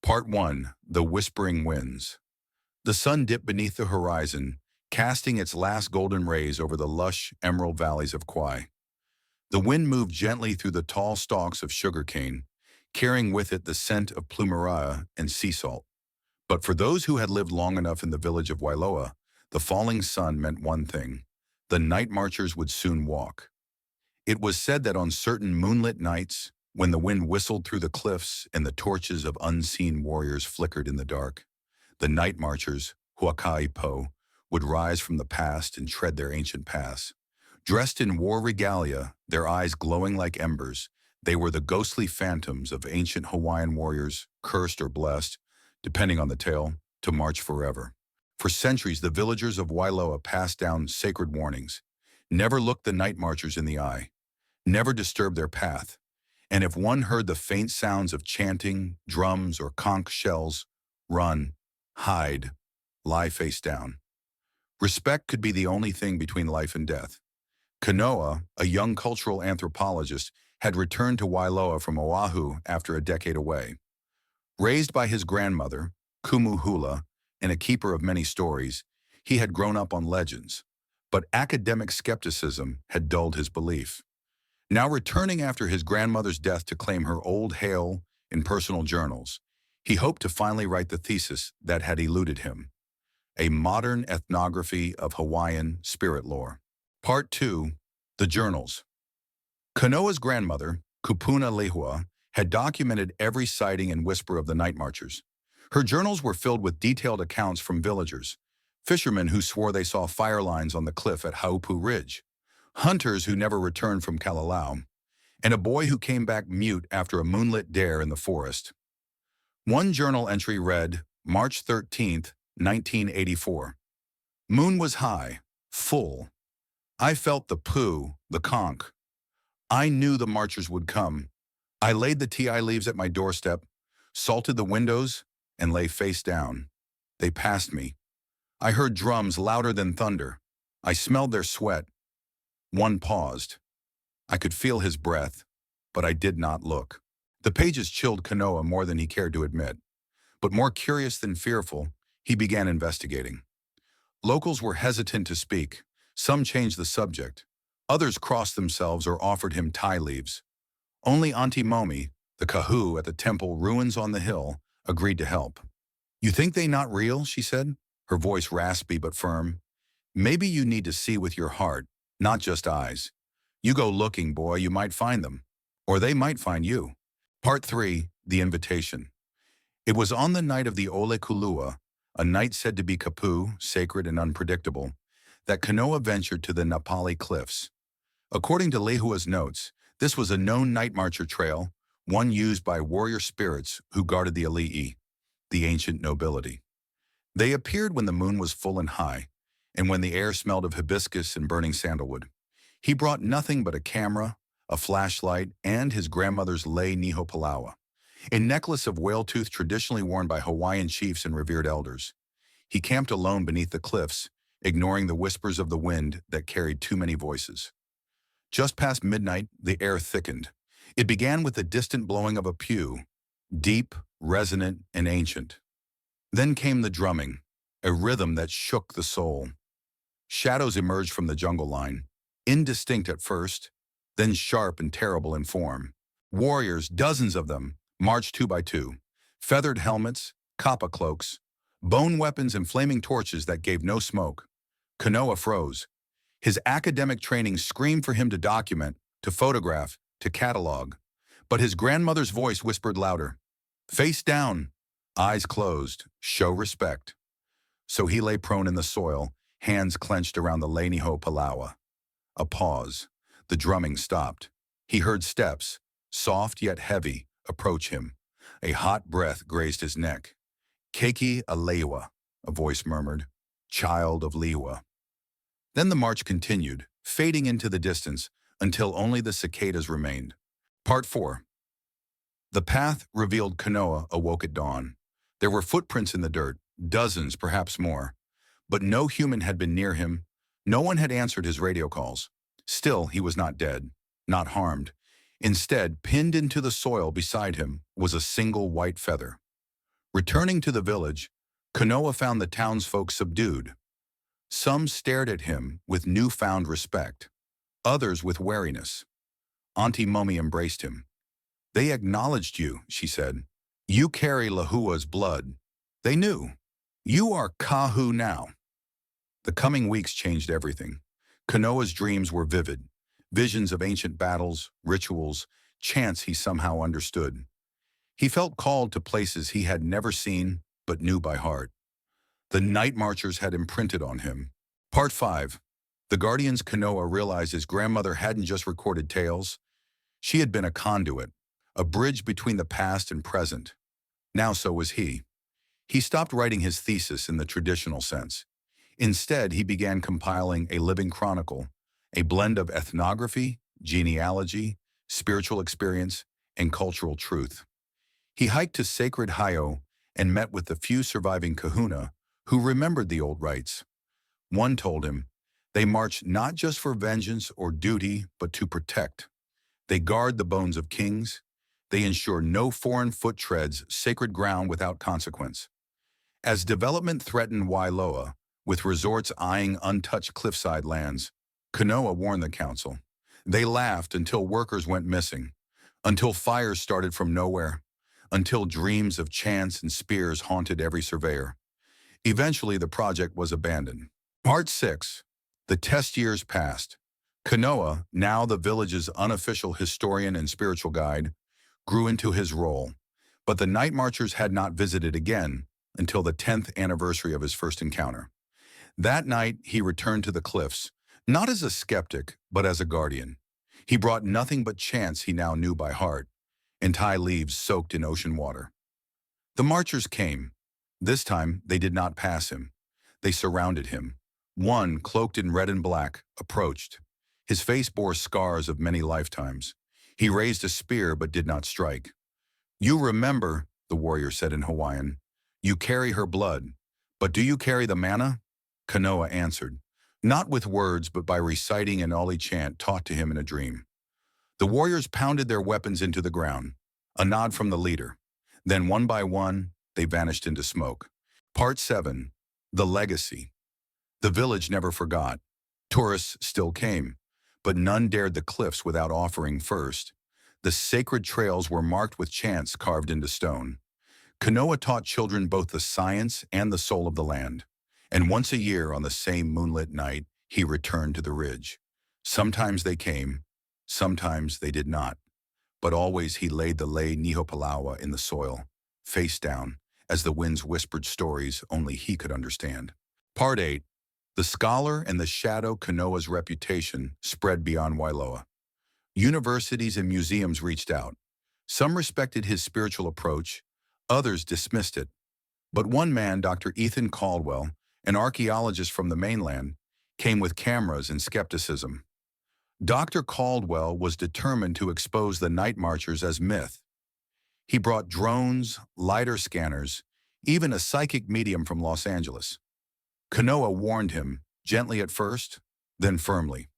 Part 1. The Whispering Winds. The sun dipped beneath the horizon, casting its last golden rays over the lush emerald valleys of Kauai. The wind moved gently through the tall stalks of sugarcane, carrying with it the scent of plumeria and sea salt. But for those who had lived long enough in the village of Wailoa, the falling sun meant one thing: the night marchers would soon walk. It was said that on certain moonlit nights, when the wind whistled through the cliffs and the torches of unseen warriors flickered in the dark, the night marchers, huaka, would rise from the past and tread their ancient paths. Dressed in war regalia, their eyes glowing like embers, they were the ghostly phantoms of ancient Hawaiian warriors, cursed or blessed, depending on the tale, to march forever. For centuries, the villagers of Wailoa passed down sacred warnings. Never look the night marchers in the eye. Never disturb their path. And if one heard the faint sounds of chanting, drums, or conch shells, run, hide, lie face down. Respect could be the only thing between life and death. Kanoa, a young cultural anthropologist, had returned to Wailoa from Oahu after a decade away. Raised by his grandmother, Kumuhula, and a keeper of many stories, he had grown up on legends. But academic skepticism had dulled his belief. Now returning after his grandmother's death to claim her old hail in personal journals, he hoped to finally write the thesis that had eluded him: a modern ethnography of Hawaiian spirit lore. Part 2. The Journals. Kanoa's grandmother, Kupuna Lehua, had documented every sighting and whisper of the night marchers. Her journals were filled with detailed accounts from villagers, fishermen who swore they saw fire lines on the cliff at Haupu Ridge, hunters who never returned from Kalalau, and a boy who came back mute after a moonlit dare in the forest. One journal entry read, March 13th, 1984. Moon was high, full. I felt the poo, the conch. I knew the marchers would come. I laid the ti leaves at my doorstep, salted the windows, and lay face down. They passed me. I heard drums louder than thunder. I smelled their sweat. One paused. I could feel his breath, but I did not look. The pages chilled Kanoa more than he cared to admit. But more curious than fearful, he began investigating. Locals were hesitant to speak. Some changed the subject. Others crossed themselves or offered him ti leaves. Only Auntie Momi, the kahu at the temple ruins on the hill, agreed to help. You think they not real? She said, her voice raspy but firm. Maybe you need to see with your heart, not just eyes. You go looking, boy, you might find them. Or they might find you. Part 3. The Invitation. It was on the night of the Ole Kulua, a night said to be kapu, sacred and unpredictable, that Kanoa ventured to the Napali Cliffs. According to Lehua's notes, this was a known night marcher trail, one used by warrior spirits who guarded the ali'i, the ancient nobility. They appeared when the moon was full and high, and when the air smelled of hibiscus and burning sandalwood. He brought nothing but a camera, a flashlight, and his grandmother's lei niho palawa, a necklace of whale tooth traditionally worn by Hawaiian chiefs and revered elders. He camped alone beneath the cliffs, ignoring the whispers of the wind that carried too many voices. Just past midnight, the air thickened. It began with the distant blowing of a pew, deep, resonant, and ancient. Then came the drumming, a rhythm that shook the soul. Shadows emerged from the jungle line, indistinct at first, then sharp and terrible in form. Warriors, dozens of them, marched 2 by 2, feathered helmets, kapa cloaks, bone weapons and flaming torches that gave no smoke. Kanoa froze. His academic training screamed for him to document, to photograph, to catalog. But his grandmother's voice whispered louder. Face down, eyes closed, show respect. So he lay prone in the soil, hands clenched around the lei niho palawa. A pause. The drumming stopped. He heard steps, soft yet heavy, approach him. A hot breath grazed his neck. Keiki Alewa, a voice murmured, child of Liwa. Then the march continued, fading into the distance until only the cicadas remained. Part 4. The path revealed Kanoa awoke at dawn. There were footprints in the dirt, dozens, perhaps more. But no human had been near him. No one had answered his radio calls. Still, he was not dead, not harmed. Instead, pinned into the soil beside him was a single white feather. Returning to the village, Kanoa found the townsfolk subdued. Some stared at him with newfound respect, others with wariness. Auntie Mummy embraced him. "They acknowledged you," she said. "You carry Lahua's blood. They knew. You are Kahu now." The coming weeks changed everything. Kanoa's dreams were vivid, visions of ancient battles, rituals, chants he somehow understood. He felt called to places he had never seen but knew by heart. The Nightmarchers had imprinted on him. Part 5. The Guardian's Kanoa realized his grandmother hadn't just recorded tales. She had been a conduit, a bridge between the past and present. Now so was he. He stopped writing his thesis in the traditional sense. Instead, he began compiling a living chronicle, a blend of ethnography, genealogy, spiritual experience, and cultural truth. He hiked to sacred Hayo and met with the few surviving kahuna who remembered the old rites. One told him, "They march not just for vengeance or duty, but to protect. They guard the bones of kings. They ensure no foreign foot treads sacred ground without consequence." As development threatened Wailoa, with resorts eyeing untouched cliffside lands, Kanoa warned the council. They laughed until workers went missing, until fires started from nowhere, until dreams of chants and spears haunted every surveyor. Eventually, the project was abandoned. Part 6. The test years passed. Kanoa, now the village's unofficial historian and spiritual guide, grew into his role. But the Nightmarchers had not visited again until the 10th anniversary of his first encounter. That night, he returned to the cliffs, not as a skeptic, but as a guardian. He brought nothing but chants he now knew by heart, and Thai leaves soaked in ocean water. The marchers came. This time, they did not pass him. They surrounded him. One, cloaked in red and black, approached. His face bore scars of many lifetimes. He raised a spear but did not strike. "You remember," the warrior said in Hawaiian. "You carry her blood. But do you carry the mana?" Kanoa answered, not with words but by reciting an Oli chant taught to him in a dream. The warriors pounded their weapons into the ground, a nod from the leader. Then one by one, they vanished into smoke. Part 7. The Legacy. The village never forgot. Tourists still came, but none dared the cliffs without offering first. The sacred trails were marked with chants carved into stone. Kanoa taught children both the science and the soul of the land. And once a year, on the same moonlit night, he returned to the ridge. Sometimes they came, sometimes they did not. But always he laid the lei Nihopalawa in the soil, face down, as the winds whispered stories only he could understand. Part 8. The scholar and the shadow. Kanoa's reputation spread beyond Wailoa. Universities and museums reached out. Some respected his spiritual approach, others dismissed it. But one man, Dr. Ethan Caldwell, an archaeologist from the mainland, came with cameras and skepticism. Dr. Caldwell was determined to expose the Nightmarchers as myth. He brought drones, lidar scanners, even a psychic medium from Los Angeles. Kanoa warned him, gently at first, then firmly.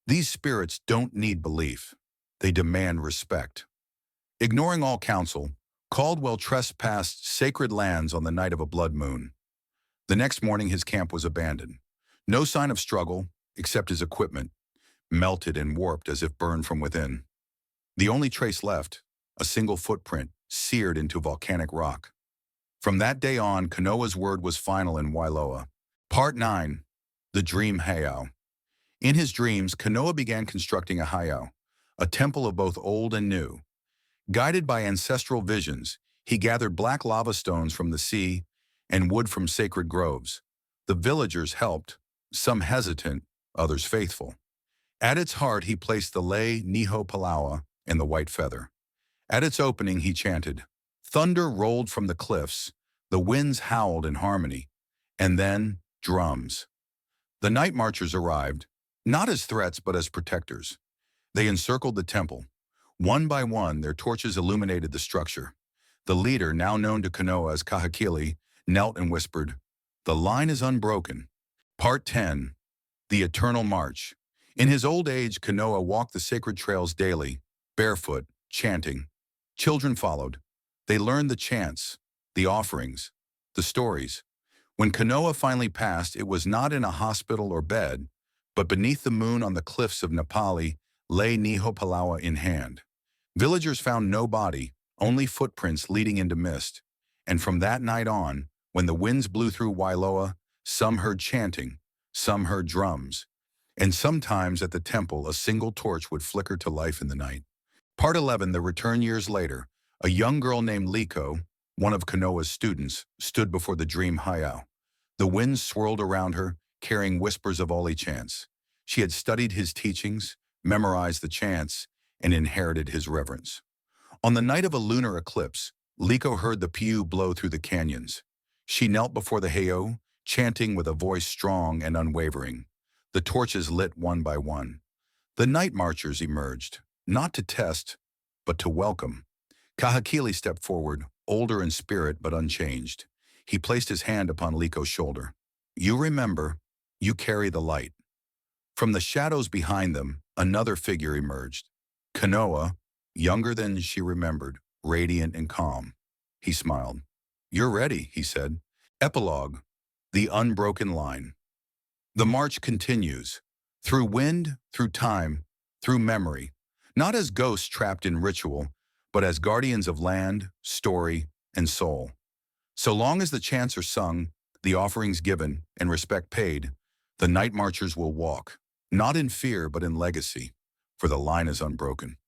These spirits don't need belief. They demand respect. Ignoring all counsel, Caldwell trespassed sacred lands on the night of a blood moon. The next morning, his camp was abandoned. No sign of struggle, except his equipment, melted and warped as if burned from within. The only trace left, a single footprint, seared into volcanic rock. From that day on, Kanoa's word was final in Wailoa. Part 9. The Dream Heiau. In his dreams, Kanoa began constructing a heiau, a temple of both old and new. Guided by ancestral visions, he gathered black lava stones from the sea and wood from sacred groves. The villagers helped, some hesitant, others faithful. At its heart, he placed the lei Nihopalawa and the white feather. At its opening, he chanted. Thunder rolled from the cliffs, the winds howled in harmony, and then drums. The Nightmarchers arrived, not as threats but as protectors. They encircled the temple. One by one, their torches illuminated the structure. The leader, now known to Kanoa as Kahakili, knelt and whispered, "The line is unbroken." Part 10. The Eternal March. In his old age, Kanoa walked the sacred trails daily, barefoot, chanting. Children followed. They learned the chants, the offerings, the stories. When Kanoa finally passed, it was not in a hospital or bed, but beneath the moon on the cliffs of Nepali, lay Nihopalawa in hand. Villagers found no body, only footprints leading into mist. And from that night on, when the winds blew through Wailoa, some heard chanting, some heard drums, and sometimes at the temple a single torch would flicker to life in the night. Part 11, The Return. Years later, a young girl named Liko, one of Kanoa's students, stood before the dream heiau. The winds swirled around her, carrying whispers of Oli chants. She had studied his teachings, memorized the chants, and inherited his reverence. On the night of a lunar eclipse, Liko heard the piu blow through the canyons. She knelt before the heiau, chanting with a voice strong and unwavering. The torches lit one by one. The Nightmarchers emerged, not to test, but to welcome. Kahakili stepped forward, older in spirit but unchanged. He placed his hand upon Liko's shoulder. You remember, you carry the light. From the shadows behind them, another figure emerged. Kanoa, younger than she remembered, radiant and calm. He smiled. You're ready, he said. Epilogue, the unbroken line. The march continues, through wind, through time, through memory, not as ghosts trapped in ritual, but as guardians of land, story, and soul. So long as the chants are sung, the offerings given, and respect paid, the Night Marchers will walk, not in fear but in legacy, for the line is unbroken.